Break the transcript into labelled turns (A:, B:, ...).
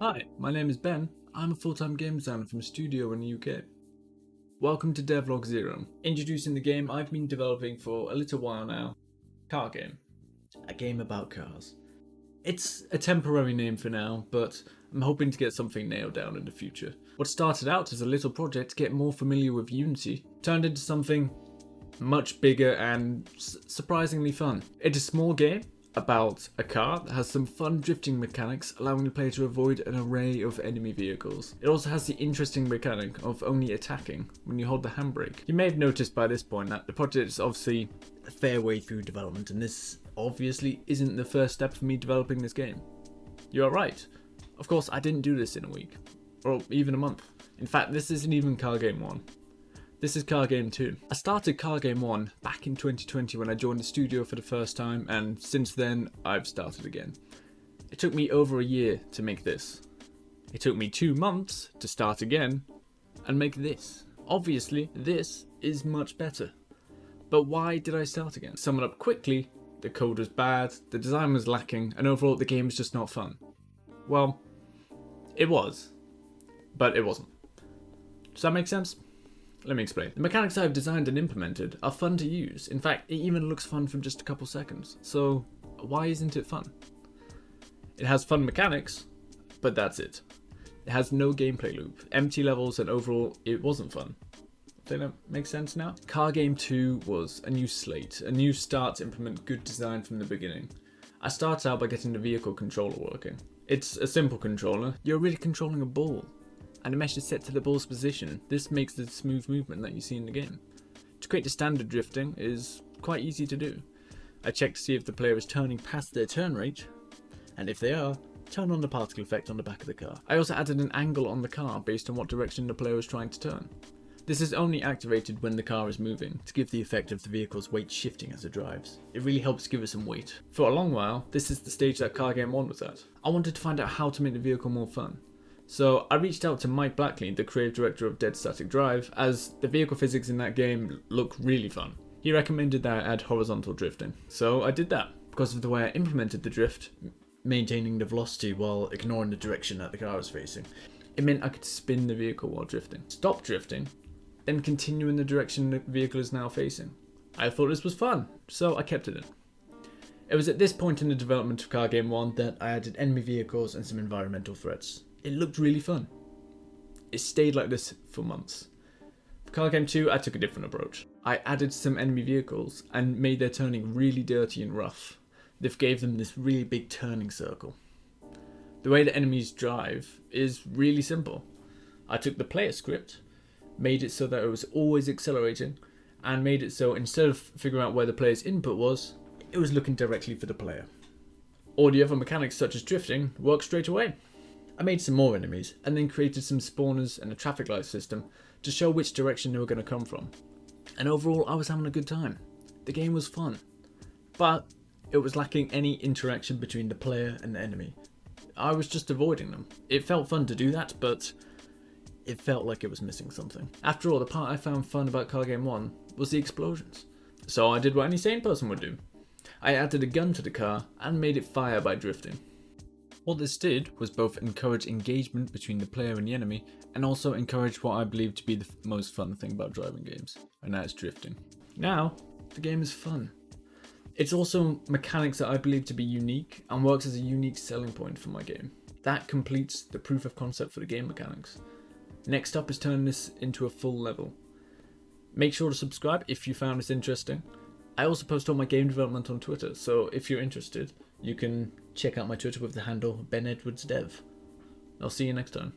A: Hi, my name is Ben. I'm a full-time game designer from a studio in the UK. Welcome to Devlog 0, introducing the game I've been developing for a little while now, Car Game. A game about cars. It's a temporary name for now, but I'm hoping to get something nailed down in the future. What started out as a little project to get more familiar with Unity turned into something much bigger and surprisingly fun. It's a small game about a car that has some fun drifting mechanics, allowing the player to avoid an array of enemy vehicles. It also has the interesting mechanic of only attacking when you hold the handbrake. You may have noticed by this point that the project is obviously a fair way through development, and this obviously isn't the first step for me developing this game. You are right. Of course, I didn't do this in a week, or even a month. In fact, this isn't even Car Game 1. This is Car Game 2. I started Car Game 1 back in 2020 when I joined the studio for the first time, and since then, I've started again. It took me over a year to make this. It took me 2 months to start again and make this. Obviously, this is much better. But why did I start again? To sum it up quickly, the code was bad, the design was lacking, and overall the game was just not fun. Well, it was, but it wasn't. Does that make sense? Let me explain. The mechanics I've designed and implemented are fun to use. In fact, it even looks fun from just a couple seconds. So why isn't it fun? It has fun mechanics, but that's it. It has no gameplay loop, empty levels, and overall it wasn't fun. Does that make sense now? Car Game 2 was a new slate, a new start to implement good design from the beginning. I started out by getting the vehicle controller working. It's a simple controller. You're really controlling a ball, and the mesh is set to the ball's position. This makes the smooth movement that you see in the game. To create the standard drifting is quite easy to do. I check to see if the player is turning past their turn rate, and if they are, turn on the particle effect on the back of the car. I also added an angle on the car based on what direction the player is trying to turn. This is only activated when the car is moving, to give the effect of the vehicle's weight shifting as it drives. It really helps give it some weight. For a long while, this is the stage that Car Game 1 was at. I wanted to find out how to make the vehicle more fun. So I reached out to Mike Blackley, the creative director of Dead Static Drive, as the vehicle physics in that game look really fun. He recommended that I add horizontal drifting. So I did that. Because of the way I implemented the drift, maintaining the velocity while ignoring the direction that the car was facing, it meant I could spin the vehicle while drifting. Stop drifting, then continue in the direction the vehicle is now facing. I thought this was fun, so I kept it in. It was at this point in the development of Car Game 1 that I added enemy vehicles and some environmental threats. It looked really fun. It stayed like this for months. For Car Game 2, I took a different approach. I added some enemy vehicles and made their turning really dirty and rough. This gave them this really big turning circle. The way the enemies drive is really simple. I took the player script, made it so that it was always accelerating, and made it so instead of figuring out where the player's input was, it was looking directly for the player. All the other mechanics such as drifting work straight away. I made some more enemies, and then created some spawners and a traffic light system to show which direction they were going to come from. And overall, I was having a good time. The game was fun, but it was lacking any interaction between the player and the enemy. I was just avoiding them. It felt fun to do that, but it felt like it was missing something. After all, the part I found fun about Car Game 1 was the explosions. So I did what any sane person would do. I added a gun to the car and made it fire by drifting. What this did was both encourage engagement between the player and the enemy, and also encourage what I believe to be the most fun thing about driving games, and that is drifting. Now, the game is fun. It's also mechanics that I believe to be unique, and works as a unique selling point for my game. That completes the proof of concept for the game mechanics. Next up is turning this into a full level. Make sure to subscribe if you found this interesting. I also post all my game development on Twitter, so if you're interested, you can check out my Twitter with the handle BenEdwardsDev. I'll see you next time.